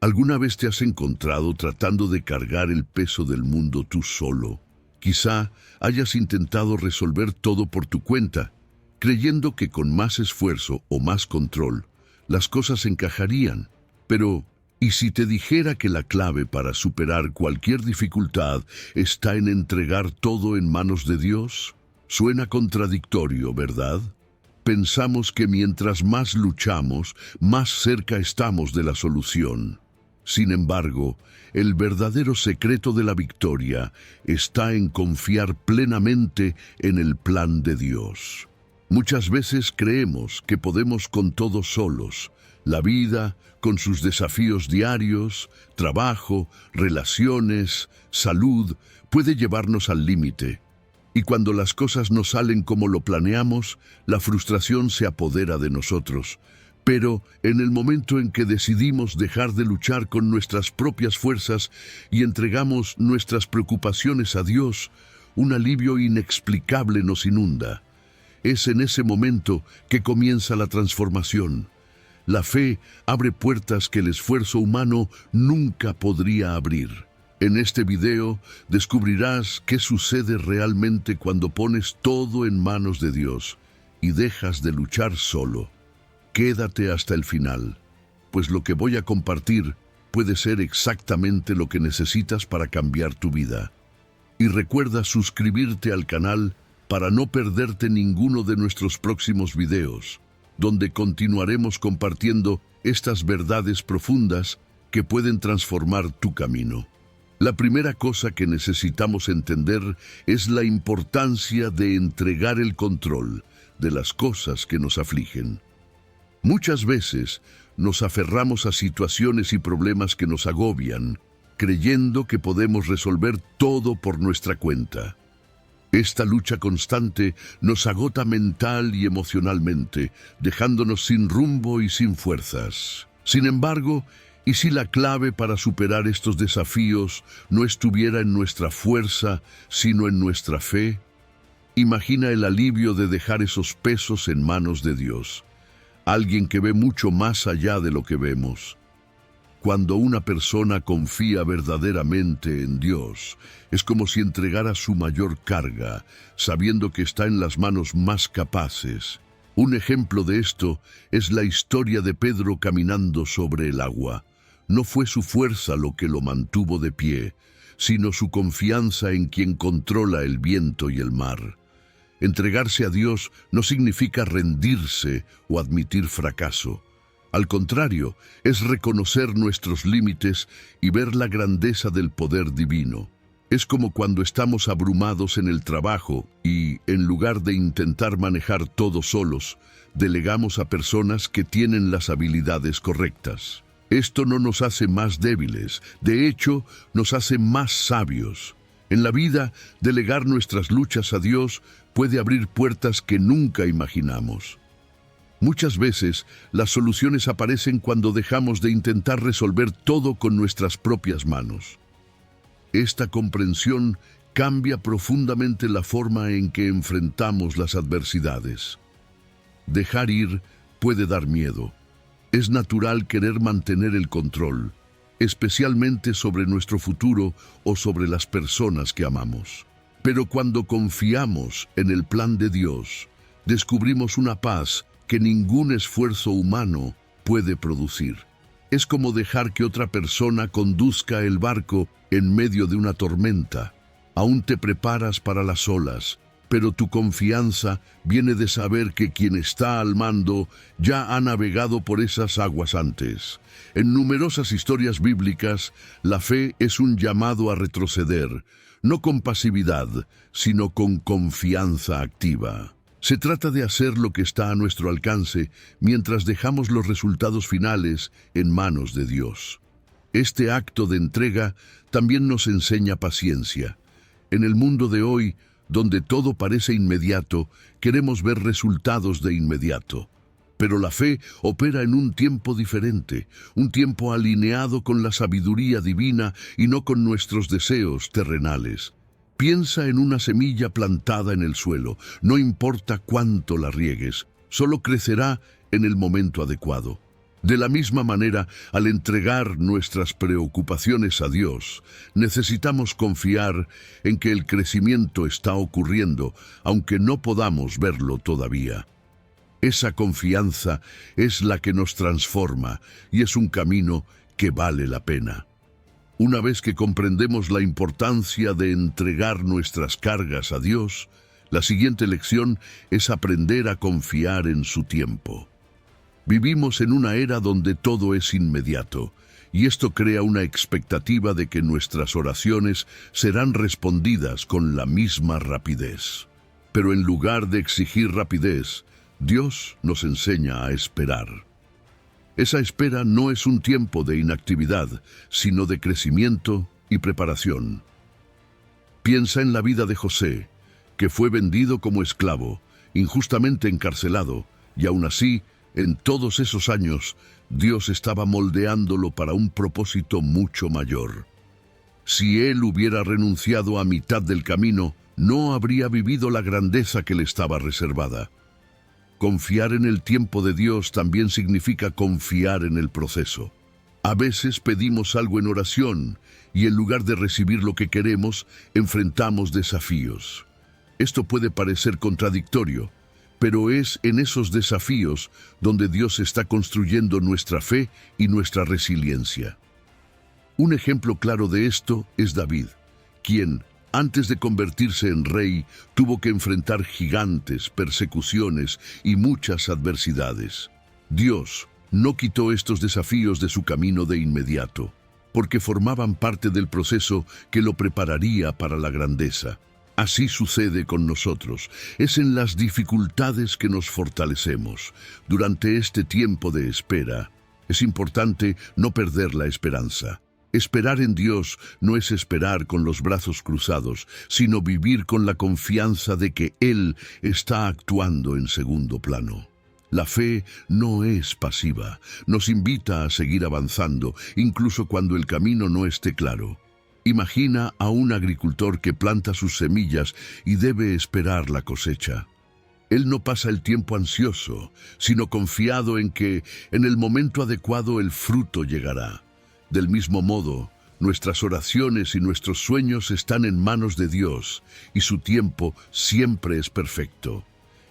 ¿Alguna vez te has encontrado tratando de cargar el peso del mundo tú solo? Quizá hayas intentado resolver todo por tu cuenta, creyendo que con más esfuerzo o más control, las cosas encajarían. Pero, ¿y si te dijera que la clave para superar cualquier dificultad está en entregar todo en manos de Dios? Suena contradictorio, ¿verdad? Pensamos que mientras más luchamos, más cerca estamos de la solución. Sin embargo, el verdadero secreto de la victoria está en confiar plenamente en el plan de Dios. Muchas veces creemos que podemos con todo solos. La vida, con sus desafíos diarios, trabajo, relaciones, salud, puede llevarnos al límite. Y cuando las cosas no salen como lo planeamos, la frustración se apodera de nosotros. Pero en el momento en que decidimos dejar de luchar con nuestras propias fuerzas y entregamos nuestras preocupaciones a Dios, un alivio inexplicable nos inunda. Es en ese momento que comienza la transformación. La fe abre puertas que el esfuerzo humano nunca podría abrir. En este video descubrirás qué sucede realmente cuando pones todo en manos de Dios y dejas de luchar solo. Quédate hasta el final, pues lo que voy a compartir puede ser exactamente lo que necesitas para cambiar tu vida. Y recuerda suscribirte al canal para no perderte ninguno de nuestros próximos videos, donde continuaremos compartiendo estas verdades profundas que pueden transformar tu camino. La primera cosa que necesitamos entender es la importancia de entregar el control de las cosas que nos afligen. Muchas veces nos aferramos a situaciones y problemas que nos agobian, creyendo que podemos resolver todo por nuestra cuenta. Esta lucha constante nos agota mental y emocionalmente, dejándonos sin rumbo y sin fuerzas. Sin embargo, ¿y si la clave para superar estos desafíos no estuviera en nuestra fuerza, sino en nuestra fe? Imagina el alivio de dejar esos pesos en manos de Dios, alguien que ve mucho más allá de lo que vemos. Cuando una persona confía verdaderamente en Dios, es como si entregara su mayor carga, sabiendo que está en las manos más capaces. Un ejemplo de esto es la historia de Pedro caminando sobre el agua. No fue su fuerza lo que lo mantuvo de pie, sino su confianza en quien controla el viento y el mar. Entregarse a Dios no significa rendirse o admitir fracaso. Al contrario, es reconocer nuestros límites y ver la grandeza del poder divino. Es como cuando estamos abrumados en el trabajo y, en lugar de intentar manejar todo solos, delegamos a personas que tienen las habilidades correctas. Esto no nos hace más débiles, de hecho, nos hace más sabios. En la vida, delegar nuestras luchas a Dios puede abrir puertas que nunca imaginamos. Muchas veces, las soluciones aparecen cuando dejamos de intentar resolver todo con nuestras propias manos. Esta comprensión cambia profundamente la forma en que enfrentamos las adversidades. Dejar ir puede dar miedo. Es natural querer mantener el control, especialmente sobre nuestro futuro o sobre las personas que amamos. Pero cuando confiamos en el plan de Dios, descubrimos una paz que ningún esfuerzo humano puede producir. Es como dejar que otra persona conduzca el barco en medio de una tormenta. Aún te preparas para las olas, pero tu confianza viene de saber que quien está al mando ya ha navegado por esas aguas antes. En numerosas historias bíblicas, la fe es un llamado a retroceder, no con pasividad, sino con confianza activa. Se trata de hacer lo que está a nuestro alcance mientras dejamos los resultados finales en manos de Dios. Este acto de entrega también nos enseña paciencia. En el mundo de hoy, donde todo parece inmediato, queremos ver resultados de inmediato. Pero la fe opera en un tiempo diferente, un tiempo alineado con la sabiduría divina y no con nuestros deseos terrenales. Piensa en una semilla plantada en el suelo, no importa cuánto la riegues, solo crecerá en el momento adecuado. De la misma manera, al entregar nuestras preocupaciones a Dios, necesitamos confiar en que el crecimiento está ocurriendo, aunque no podamos verlo todavía. Esa confianza es la que nos transforma y es un camino que vale la pena. Una vez que comprendemos la importancia de entregar nuestras cargas a Dios, la siguiente lección es aprender a confiar en su tiempo. Vivimos en una era donde todo es inmediato, y esto crea una expectativa de que nuestras oraciones serán respondidas con la misma rapidez. Pero en lugar de exigir rapidez, Dios nos enseña a esperar. Esa espera no es un tiempo de inactividad, sino de crecimiento y preparación. Piensa en la vida de José, que fue vendido como esclavo, injustamente encarcelado, y aún así, en todos esos años, Dios estaba moldeándolo para un propósito mucho mayor. Si él hubiera renunciado a mitad del camino, no habría vivido la grandeza que le estaba reservada. Confiar en el tiempo de Dios también significa confiar en el proceso. A veces pedimos algo en oración y en lugar de recibir lo que queremos, enfrentamos desafíos. Esto puede parecer contradictorio, pero es en esos desafíos donde Dios está construyendo nuestra fe y nuestra resiliencia. Un ejemplo claro de esto es David, quien, antes de convertirse en rey, tuvo que enfrentar gigantes, persecuciones y muchas adversidades. Dios no quitó estos desafíos de su camino de inmediato, porque formaban parte del proceso que lo prepararía para la grandeza. Así sucede con nosotros. Es en las dificultades que nos fortalecemos. Durante este tiempo de espera, es importante no perder la esperanza. Esperar en Dios no es esperar con los brazos cruzados, sino vivir con la confianza de que Él está actuando en segundo plano. La fe no es pasiva, nos invita a seguir avanzando, incluso cuando el camino no esté claro. Imagina a un agricultor que planta sus semillas y debe esperar la cosecha. Él no pasa el tiempo ansioso, sino confiado en que en el momento adecuado el fruto llegará. Del mismo modo, nuestras oraciones y nuestros sueños están en manos de Dios, y su tiempo siempre es perfecto.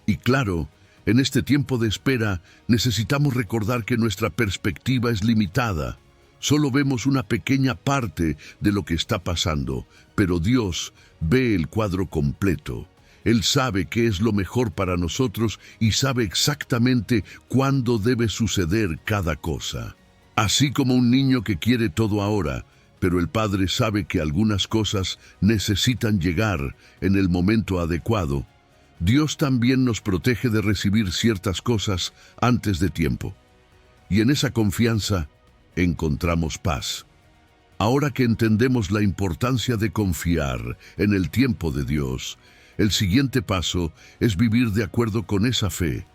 Y claro, en este tiempo de espera necesitamos recordar que nuestra perspectiva es limitada. Solo vemos una pequeña parte de lo que está pasando, pero Dios ve el cuadro completo. Él sabe qué es lo mejor para nosotros y sabe exactamente cuándo debe suceder cada cosa. Así como un niño que quiere todo ahora, pero el padre sabe que algunas cosas necesitan llegar en el momento adecuado, Dios también nos protege de recibir ciertas cosas antes de tiempo. Y en esa confianza encontramos paz. Ahora que entendemos la importancia de confiar en el tiempo de Dios, el siguiente paso es vivir de acuerdo con esa fe,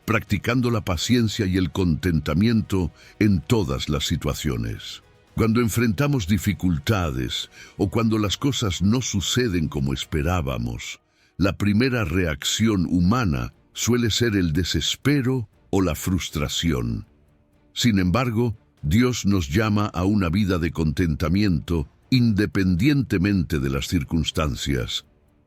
practicando la paciencia y el contentamiento en todas las situaciones. Cuando enfrentamos dificultades o cuando las cosas no suceden como esperábamos, la primera reacción humana suele ser el desespero o la frustración. Sin embargo, Dios nos llama a una vida de contentamiento independientemente de las circunstancias.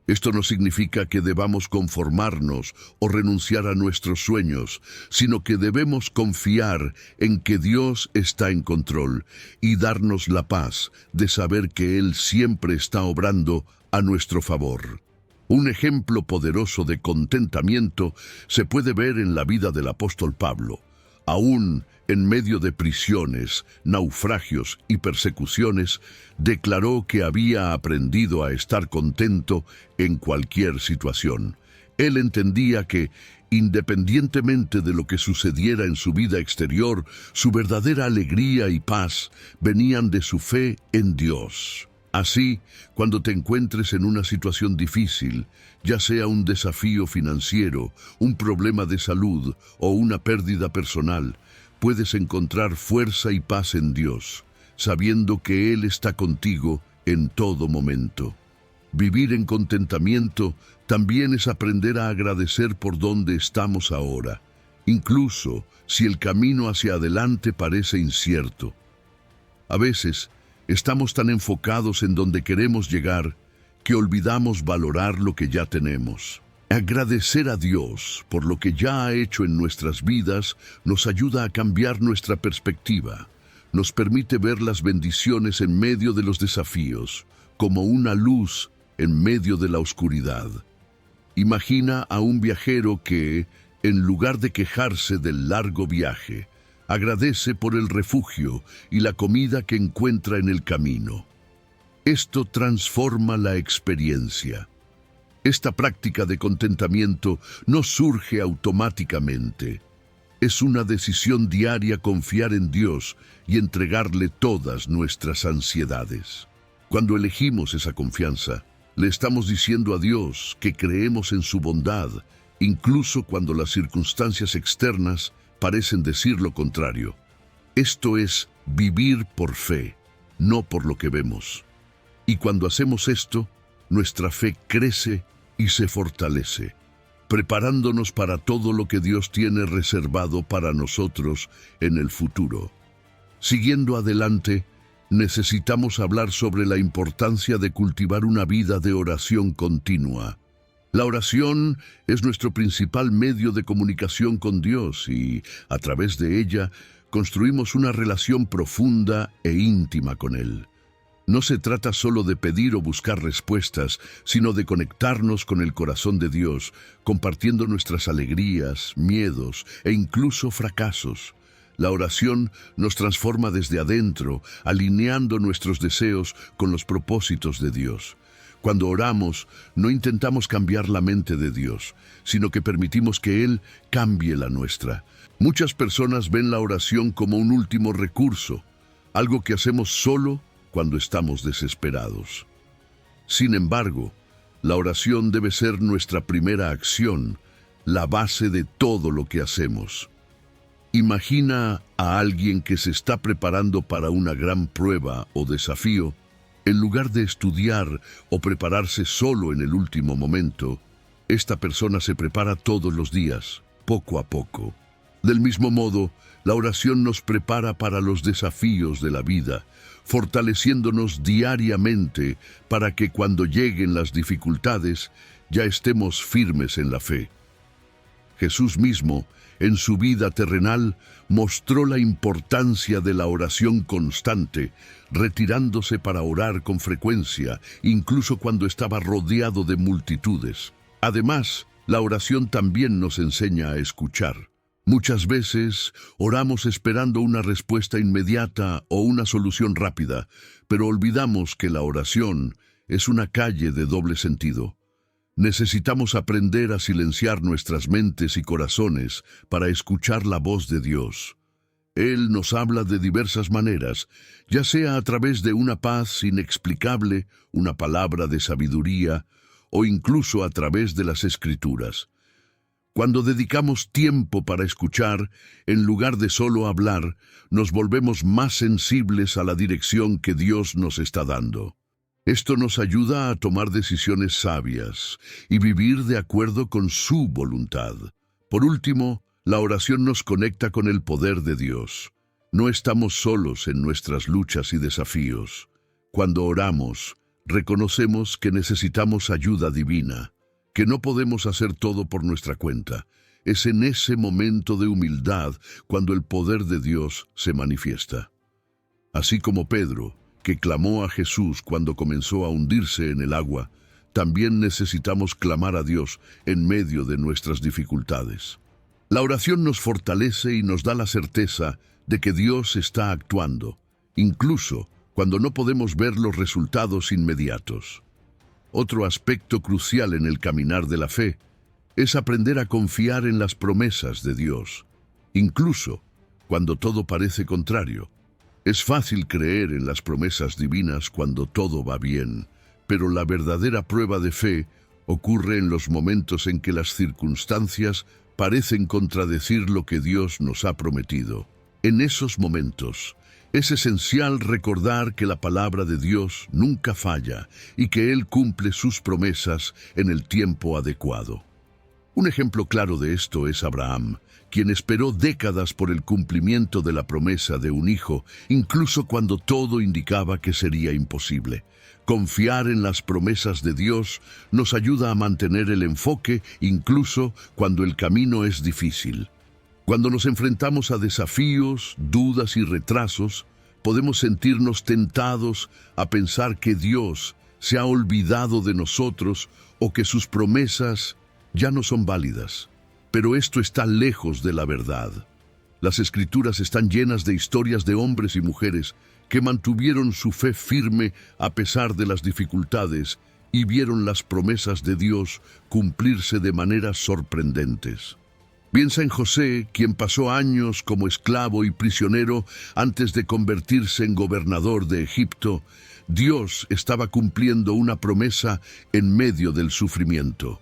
Esto no significa que debamos conformarnos o renunciar a nuestros sueños, sino que debemos confiar en que Dios está en control y darnos la paz de saber que Él siempre está obrando a nuestro favor. Un ejemplo poderoso de contentamiento se puede ver en la vida del apóstol Pablo. Aún en medio de prisiones, naufragios y persecuciones, declaró que había aprendido a estar contento en cualquier situación. Él entendía que, independientemente de lo que sucediera en su vida exterior, su verdadera alegría y paz venían de su fe en Dios. Así, cuando te encuentres en una situación difícil, ya sea un desafío financiero, un problema de salud o una pérdida personal, puedes encontrar fuerza y paz en Dios, sabiendo que Él está contigo en todo momento. Vivir en contentamiento también es aprender a agradecer por donde estamos ahora incluso si el camino hacia adelante parece incierto. A veces, estamos tan enfocados en donde queremos llegar que olvidamos valorar lo que ya tenemos. Agradecer a Dios por lo que ya ha hecho en nuestras vidas nos ayuda a cambiar nuestra perspectiva. Nos permite ver las bendiciones en medio de los desafíos, como una luz en medio de la oscuridad. Imagina a un viajero que, en lugar de quejarse del largo viaje, agradece por el refugio y la comida que encuentra en el camino. Esto transforma la experiencia. Esta práctica de contentamiento no surge automáticamente. Es una decisión diaria confiar en Dios y entregarle todas nuestras ansiedades. Cuando elegimos esa confianza, le estamos diciendo a Dios que creemos en su bondad, incluso cuando las circunstancias externas parecen decir lo contrario. Esto es vivir por fe, no por lo que vemos. Y cuando hacemos esto, nuestra fe crece y se fortalece, preparándonos para todo lo que Dios tiene reservado para nosotros en el futuro. Siguiendo adelante, necesitamos hablar sobre la importancia de cultivar una vida de oración continua. La oración es nuestro principal medio de comunicación con Dios y, a través de ella, construimos una relación profunda e íntima con Él. No se trata solo de pedir o buscar respuestas, sino de conectarnos con el corazón de Dios, compartiendo nuestras alegrías, miedos e incluso fracasos. La oración nos transforma desde adentro, alineando nuestros deseos con los propósitos de Dios. Cuando oramos, no intentamos cambiar la mente de Dios, sino que permitimos que Él cambie la nuestra. Muchas personas ven la oración como un último recurso, algo que hacemos solo cuando estamos desesperados. Sin embargo, la oración debe ser nuestra primera acción, la base de todo lo que hacemos. Imagina a alguien que se está preparando para una gran prueba o desafío. En lugar de estudiar o prepararse solo en el último momento, esta persona se prepara todos los días, poco a poco. Del mismo modo, la oración nos prepara para los desafíos de la vida, fortaleciéndonos diariamente para que cuando lleguen las dificultades ya estemos firmes en la fe. Jesús mismo, en su vida terrenal, mostró la importancia de la oración constante, retirándose para orar con frecuencia, incluso cuando estaba rodeado de multitudes. Además, la oración también nos enseña a escuchar. Muchas veces oramos esperando una respuesta inmediata o una solución rápida, pero olvidamos que la oración es una calle de doble sentido. Necesitamos aprender a silenciar nuestras mentes y corazones para escuchar la voz de Dios. Él nos habla de diversas maneras, ya sea a través de una paz inexplicable, una palabra de sabiduría, o incluso a través de las Escrituras. Cuando dedicamos tiempo para escuchar, en lugar de solo hablar, nos volvemos más sensibles a la dirección que Dios nos está dando. Esto nos ayuda a tomar decisiones sabias y vivir de acuerdo con su voluntad. Por último, la oración nos conecta con el poder de Dios. No estamos solos en nuestras luchas y desafíos. Cuando oramos, reconocemos que necesitamos ayuda divina, que no podemos hacer todo por nuestra cuenta. Es en ese momento de humildad cuando el poder de Dios se manifiesta. Así como Pedro, que clamó a Jesús cuando comenzó a hundirse en el agua, también necesitamos clamar a Dios en medio de nuestras dificultades. La oración nos fortalece y nos da la certeza de que Dios está actuando, incluso cuando no podemos ver los resultados inmediatos. Otro aspecto crucial en el caminar de la fe es aprender a confiar en las promesas de Dios, incluso cuando todo parece contrario. Es fácil creer en las promesas divinas cuando todo va bien, pero la verdadera prueba de fe ocurre en los momentos en que las circunstancias parecen contradecir lo que Dios nos ha prometido. En esos momentos, es esencial recordar que la palabra de Dios nunca falla y que Él cumple sus promesas en el tiempo adecuado. Un ejemplo claro de esto es Abraham, quien esperó décadas por el cumplimiento de la promesa de un hijo, incluso cuando todo indicaba que sería imposible. Confiar en las promesas de Dios nos ayuda a mantener el enfoque incluso cuando el camino es difícil. Cuando nos enfrentamos a desafíos, dudas y retrasos, podemos sentirnos tentados a pensar que Dios se ha olvidado de nosotros o que sus promesas ya no son válidas. Pero esto está lejos de la verdad. Las Escrituras están llenas de historias de hombres y mujeres que mantuvieron su fe firme a pesar de las dificultades y vieron las promesas de Dios cumplirse de maneras sorprendentes. Piensa en José, quien pasó años como esclavo y prisionero antes de convertirse en gobernador de Egipto. Dios estaba cumpliendo una promesa en medio del sufrimiento.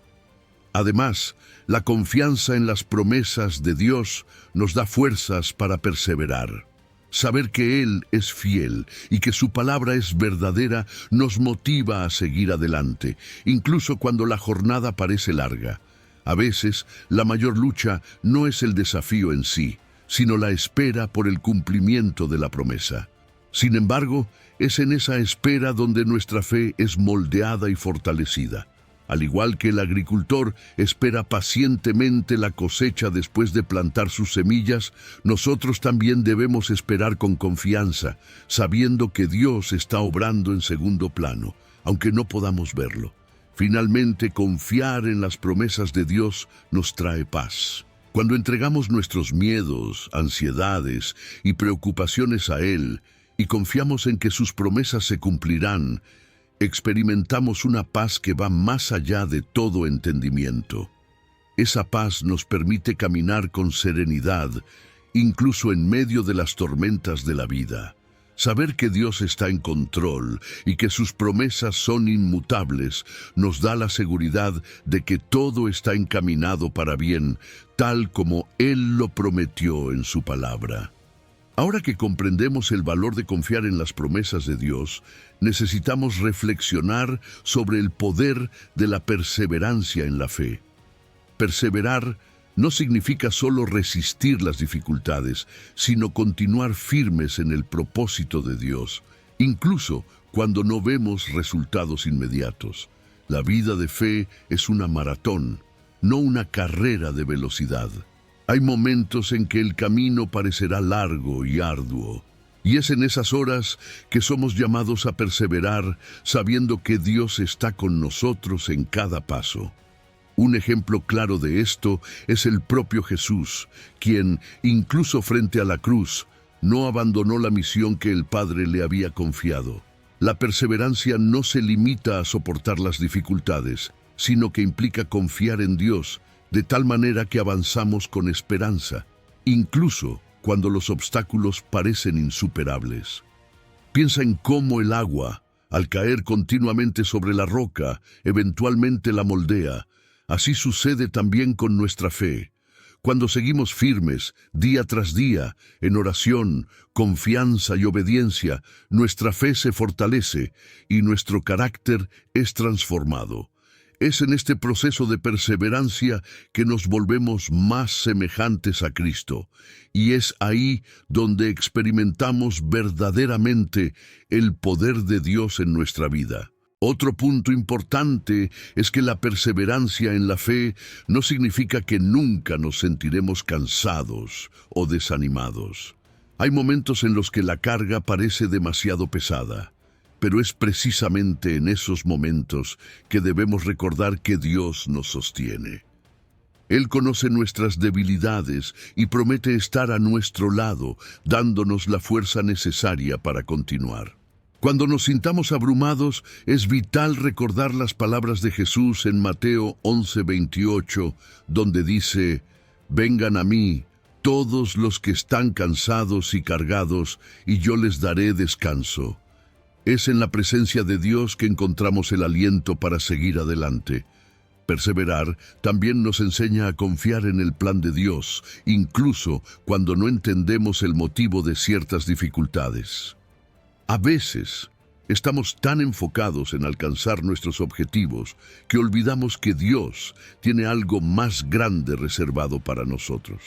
Además, la confianza en las promesas de Dios nos da fuerzas para perseverar. Saber que Él es fiel y que su palabra es verdadera nos motiva a seguir adelante, incluso cuando la jornada parece larga. A veces, la mayor lucha no es el desafío en sí, sino la espera por el cumplimiento de la promesa. Sin embargo, es en esa espera donde nuestra fe es moldeada y fortalecida. Al igual que el agricultor espera pacientemente la cosecha después de plantar sus semillas, nosotros también debemos esperar con confianza, sabiendo que Dios está obrando en segundo plano, aunque no podamos verlo. Finalmente, confiar en las promesas de Dios nos trae paz. Cuando entregamos nuestros miedos, ansiedades y preocupaciones a Él y confiamos en que sus promesas se cumplirán, experimentamos una paz que va más allá de todo entendimiento. Esa paz nos permite caminar con serenidad, incluso en medio de las tormentas de la vida. Saber que Dios está en control y que sus promesas son inmutables nos da la seguridad de que todo está encaminado para bien, tal como Él lo prometió en su palabra. Ahora que comprendemos el valor de confiar en las promesas de Dios, necesitamos reflexionar sobre el poder de la perseverancia en la fe. Perseverar no significa solo resistir las dificultades, sino continuar firmes en el propósito de Dios, incluso cuando no vemos resultados inmediatos. La vida de fe es una maratón, no una carrera de velocidad. Hay momentos en que el camino parecerá largo y arduo, y es en esas horas que somos llamados a perseverar, sabiendo que Dios está con nosotros en cada paso. Un ejemplo claro de esto es el propio Jesús, quien, incluso frente a la cruz, no abandonó la misión que el Padre le había confiado. La perseverancia no se limita a soportar las dificultades, sino que implica confiar en Dios, de tal manera que avanzamos con esperanza, incluso cuando los obstáculos parecen insuperables. Piensa en cómo el agua, al caer continuamente sobre la roca, eventualmente la moldea. Así sucede también con nuestra fe. Cuando seguimos firmes, día tras día, en oración, confianza y obediencia, nuestra fe se fortalece y nuestro carácter es transformado. Es en este proceso de perseverancia que nos volvemos más semejantes a Cristo, y es ahí donde experimentamos verdaderamente el poder de Dios en nuestra vida. Otro punto importante es que la perseverancia en la fe no significa que nunca nos sentiremos cansados o desanimados. Hay momentos en los que la carga parece demasiado pesada, pero es precisamente en esos momentos que debemos recordar que Dios nos sostiene. Él conoce nuestras debilidades y promete estar a nuestro lado, dándonos la fuerza necesaria para continuar. Cuando nos sintamos abrumados, es vital recordar las palabras de Jesús en Mateo 11:28, donde dice: «Vengan a mí, todos los que están cansados y cargados, y yo les daré descanso». Es en la presencia de Dios que encontramos el aliento para seguir adelante. Perseverar también nos enseña a confiar en el plan de Dios, incluso cuando no entendemos el motivo de ciertas dificultades. A veces, Estamos tan enfocados en alcanzar nuestros objetivos que olvidamos que Dios tiene algo más grande reservado para nosotros.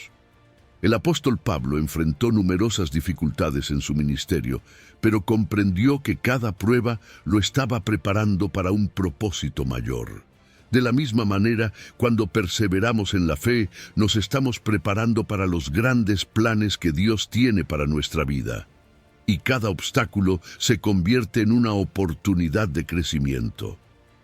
El apóstol Pablo enfrentó numerosas dificultades en su ministerio, pero comprendió que cada prueba lo estaba preparando para un propósito mayor. De la misma manera, cuando perseveramos en la fe, nos estamos preparando para los grandes planes que Dios tiene para nuestra vida. Y cada obstáculo se convierte en una oportunidad de crecimiento.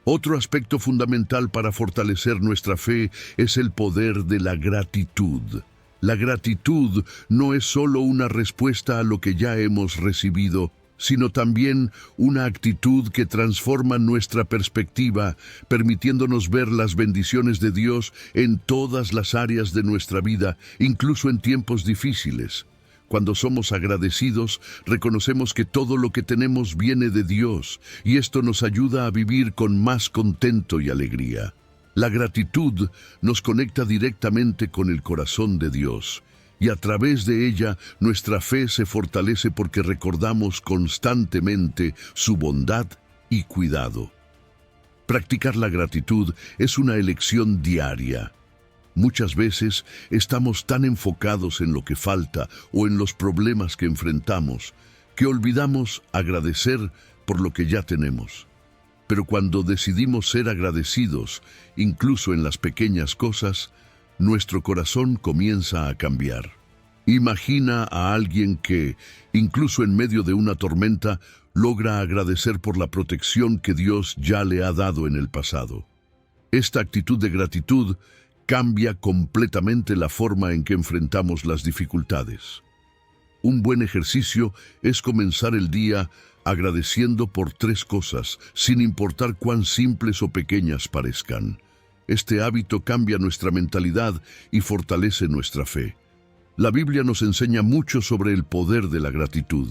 Otro aspecto fundamental para fortalecer nuestra fe es el poder de la gratitud. La gratitud no es solo una respuesta a lo que ya hemos recibido, sino también una actitud que transforma nuestra perspectiva, permitiéndonos ver las bendiciones de Dios en todas las áreas de nuestra vida, incluso en tiempos difíciles. Cuando somos agradecidos, reconocemos que todo lo que tenemos viene de Dios, y esto nos ayuda a vivir con más contento y alegría. La gratitud nos conecta directamente con el corazón de Dios, y a través de ella nuestra fe se fortalece porque recordamos constantemente su bondad y cuidado. Practicar la gratitud es una elección diaria. Muchas veces estamos tan enfocados en lo que falta o en los problemas que enfrentamos que olvidamos agradecer por lo que ya tenemos. Pero cuando decidimos ser agradecidos, incluso en las pequeñas cosas, nuestro corazón comienza a cambiar. Imagina a alguien que, incluso en medio de una tormenta, logra agradecer por la protección que Dios ya le ha dado en el pasado. Esta actitud de gratitud cambia completamente la forma en que enfrentamos las dificultades. Un buen ejercicio es comenzar el día agradeciendo por 3 cosas, sin importar cuán simples o pequeñas parezcan. Este hábito cambia nuestra mentalidad y fortalece nuestra fe. La Biblia nos enseña mucho sobre el poder de la gratitud.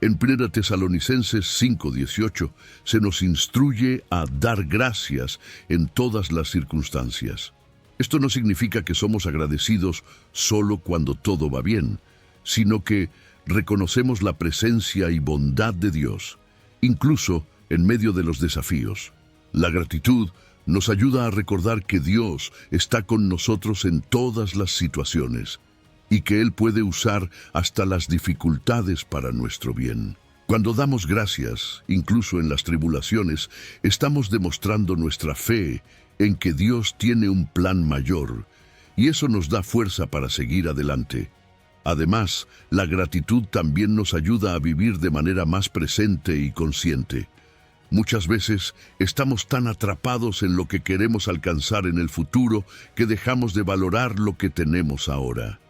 En 1 Tesalonicenses 5:18 se nos instruye a dar gracias en todas las circunstancias. Esto no significa que somos agradecidos solo cuando todo va bien, sino que reconocemos la presencia y bondad de Dios, incluso en medio de los desafíos. La gratitud nos ayuda a recordar que Dios está con nosotros en todas las situaciones y que Él puede usar hasta las dificultades para nuestro bien. Cuando damos gracias, incluso en las tribulaciones, estamos demostrando nuestra fe en que Dios tiene un plan mayor, y eso nos da fuerza para seguir adelante. Además, la gratitud también nos ayuda a vivir de manera más presente y consciente. Muchas veces estamos tan atrapados en lo que queremos alcanzar en el futuro que dejamos de valorar lo que tenemos ahora.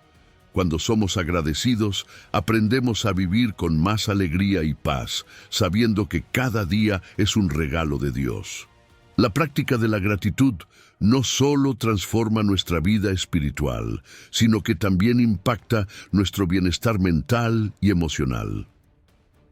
Cuando somos agradecidos, aprendemos a vivir con más alegría y paz, sabiendo que cada día es un regalo de Dios. La práctica de la gratitud no solo transforma nuestra vida espiritual, sino que también impacta nuestro bienestar mental y emocional.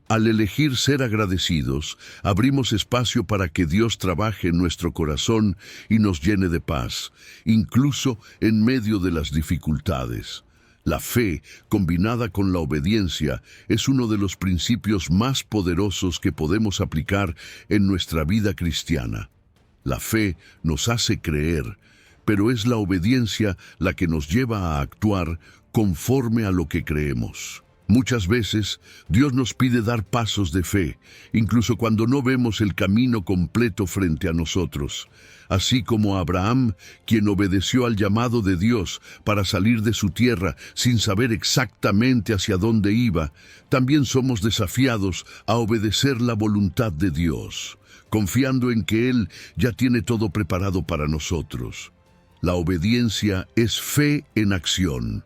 Al elegir ser agradecidos, abrimos espacio para que Dios trabaje en nuestro corazón y nos llene de paz, incluso en medio de las dificultades. La fe, combinada con la obediencia, es uno de los principios más poderosos que podemos aplicar en nuestra vida cristiana. La fe nos hace creer, pero es la obediencia la que nos lleva a actuar conforme a lo que creemos. Muchas veces, Dios nos pide dar pasos de fe, incluso cuando no vemos el camino completo frente a nosotros. Así como Abraham, quien obedeció al llamado de Dios para salir de su tierra sin saber exactamente hacia dónde iba, también somos desafiados a obedecer la voluntad de Dios, confiando en que Él ya tiene todo preparado para nosotros. La obediencia es fe en acción.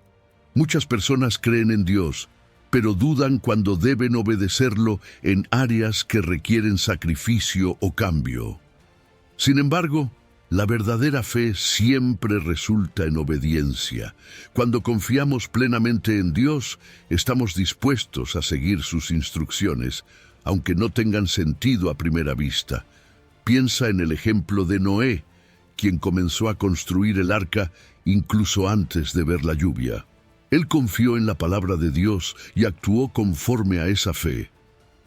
Muchas personas creen en Dios, pero dudan cuando deben obedecerlo en áreas que requieren sacrificio o cambio. Sin embargo, la verdadera fe siempre resulta en obediencia. Cuando confiamos plenamente en Dios, estamos dispuestos a seguir sus instrucciones, aunque no tengan sentido a primera vista. Piensa en el ejemplo de Noé, quien comenzó a construir el arca incluso antes de ver la lluvia. Él confió en la palabra de Dios y actuó conforme a esa fe.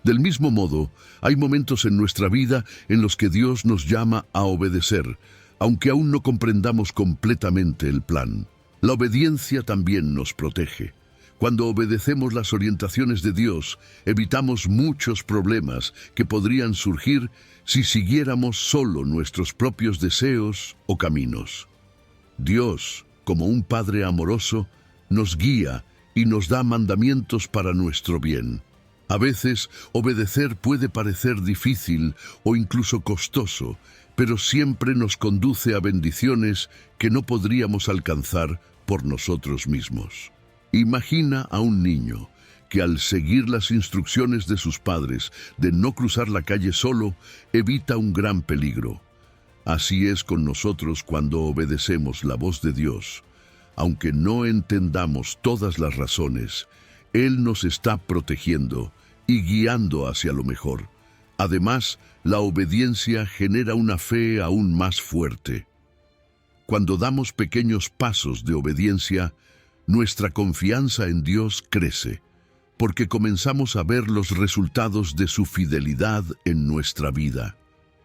Del mismo modo, hay momentos en nuestra vida en los que Dios nos llama a obedecer, aunque aún no comprendamos completamente el plan. La obediencia también nos protege. Cuando obedecemos las orientaciones de Dios, evitamos muchos problemas que podrían surgir si siguiéramos solo nuestros propios deseos o caminos. Dios, como un Padre amoroso, nos guía y nos da mandamientos para nuestro bien. A veces, obedecer puede parecer difícil o incluso costoso, pero siempre nos conduce a bendiciones que no podríamos alcanzar por nosotros mismos. Imagina a un niño que al seguir las instrucciones de sus padres de no cruzar la calle solo, evita un gran peligro. Así es con nosotros cuando obedecemos la voz de Dios. Aunque no entendamos todas las razones, Él nos está protegiendo y guiando hacia lo mejor. Además, la obediencia genera una fe aún más fuerte. Cuando damos pequeños pasos de obediencia, nuestra confianza en Dios crece, porque comenzamos a ver los resultados de su fidelidad en nuestra vida.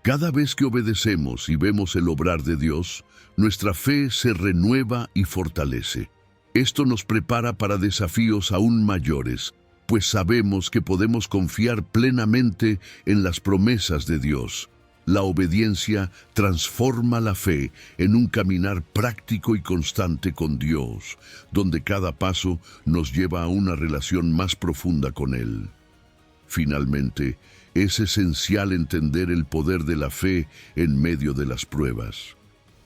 Cada vez que obedecemos y vemos el obrar de Dios, nuestra fe se renueva y fortalece. Esto nos prepara para desafíos aún mayores, pues sabemos que podemos confiar plenamente en las promesas de Dios. La obediencia transforma la fe en un caminar práctico y constante con Dios, donde cada paso nos lleva a una relación más profunda con Él. Finalmente, es esencial entender el poder de la fe en medio de las pruebas.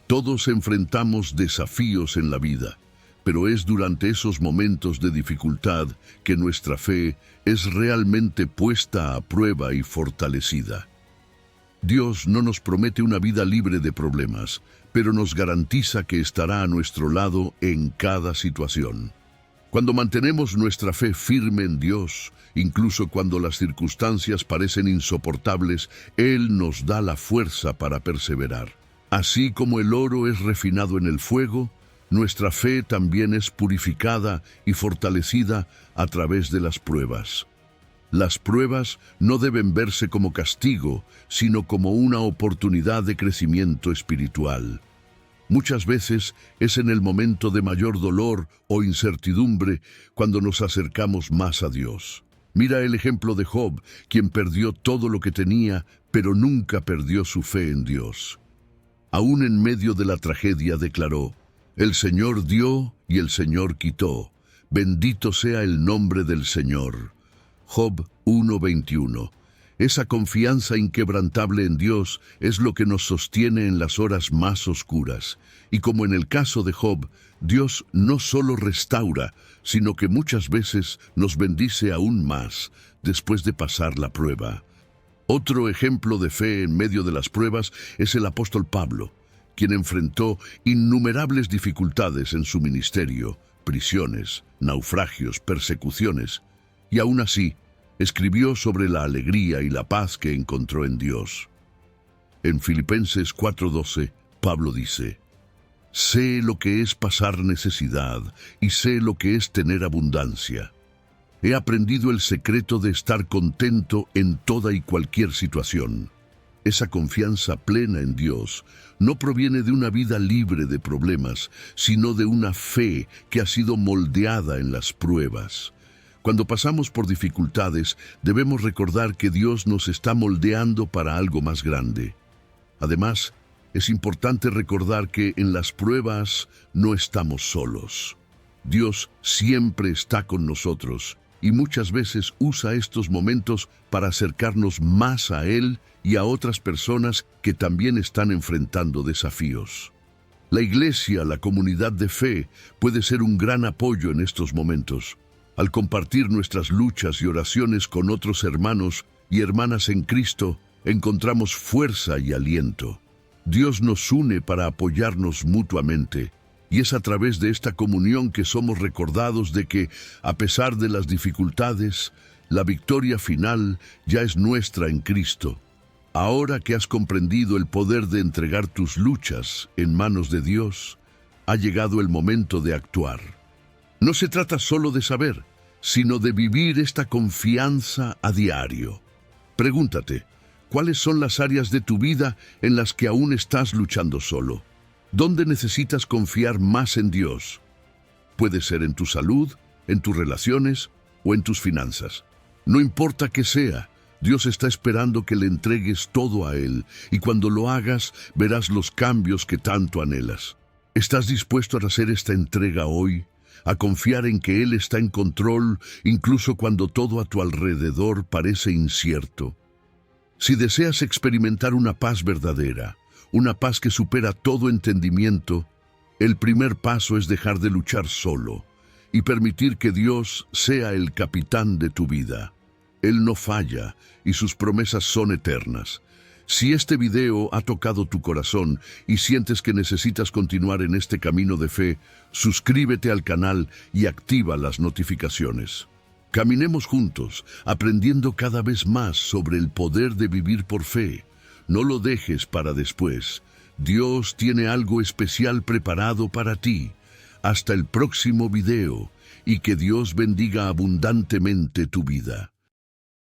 Todos enfrentamos desafíos en la vida, pero es durante esos momentos de dificultad que nuestra fe es realmente puesta a prueba y fortalecida. Dios no nos promete una vida libre de problemas, pero nos garantiza que estará a nuestro lado en cada situación. Cuando mantenemos nuestra fe firme en Dios, incluso cuando las circunstancias parecen insoportables, Él nos da la fuerza para perseverar. Así como el oro es refinado en el fuego, nuestra fe también es purificada y fortalecida a través de las pruebas. Las pruebas no deben verse como castigo, sino como una oportunidad de crecimiento espiritual. Muchas veces es en el momento de mayor dolor o incertidumbre cuando nos acercamos más a Dios. Mira el ejemplo de Job, quien perdió todo lo que tenía, pero nunca perdió su fe en Dios. Aún en medio de la tragedia declaró: «El Señor dio y el Señor quitó. Bendito sea el nombre del Señor». Job 1:21. Esa confianza inquebrantable en Dios es lo que nos sostiene en las horas más oscuras. Y como en el caso de Job, Dios no solo restaura, sino que muchas veces nos bendice aún más después de pasar la prueba. Otro ejemplo de fe en medio de las pruebas es el apóstol Pablo, quien enfrentó innumerables dificultades en su ministerio, prisiones, naufragios, persecuciones, y aún así escribió sobre la alegría y la paz que encontró en Dios. En Filipenses 4:12, Pablo dice: «Sé lo que es pasar necesidad y sé lo que es tener abundancia. He aprendido el secreto de estar contento en toda y cualquier situación». Esa confianza plena en Dios no proviene de una vida libre de problemas, sino de una fe que ha sido moldeada en las pruebas. Cuando pasamos por dificultades, debemos recordar que Dios nos está moldeando para algo más grande. Además, es importante recordar que en las pruebas no estamos solos. Dios siempre está con nosotros y muchas veces usa estos momentos para acercarnos más a Él y a otras personas que también están enfrentando desafíos. La iglesia, la comunidad de fe, puede ser un gran apoyo en estos momentos. Al compartir nuestras luchas y oraciones con otros hermanos y hermanas en Cristo, encontramos fuerza y aliento. Dios nos une para apoyarnos mutuamente, y es a través de esta comunión que somos recordados de que, a pesar de las dificultades, la victoria final ya es nuestra en Cristo. Ahora que has comprendido el poder de entregar tus luchas en manos de Dios, ha llegado el momento de actuar. No se trata solo de saber, sino de vivir esta confianza a diario. Pregúntate, ¿cuáles son las áreas de tu vida en las que aún estás luchando solo? ¿Dónde necesitas confiar más en Dios? Puede ser en tu salud, en tus relaciones o en tus finanzas. No importa qué sea, Dios está esperando que le entregues todo a Él, y cuando lo hagas, verás los cambios que tanto anhelas. ¿Estás dispuesto a hacer esta entrega hoy? A confiar en que Él está en control, incluso cuando todo a tu alrededor parece incierto. Si deseas experimentar una paz verdadera, una paz que supera todo entendimiento, el primer paso es dejar de luchar solo y permitir que Dios sea el capitán de tu vida. Él no falla y sus promesas son eternas. Si este video ha tocado tu corazón y sientes que necesitas continuar en este camino de fe, suscríbete al canal y activa las notificaciones. Caminemos juntos, aprendiendo cada vez más sobre el poder de vivir por fe. No lo dejes para después. Dios tiene algo especial preparado para ti. Hasta el próximo video, y que Dios bendiga abundantemente tu vida.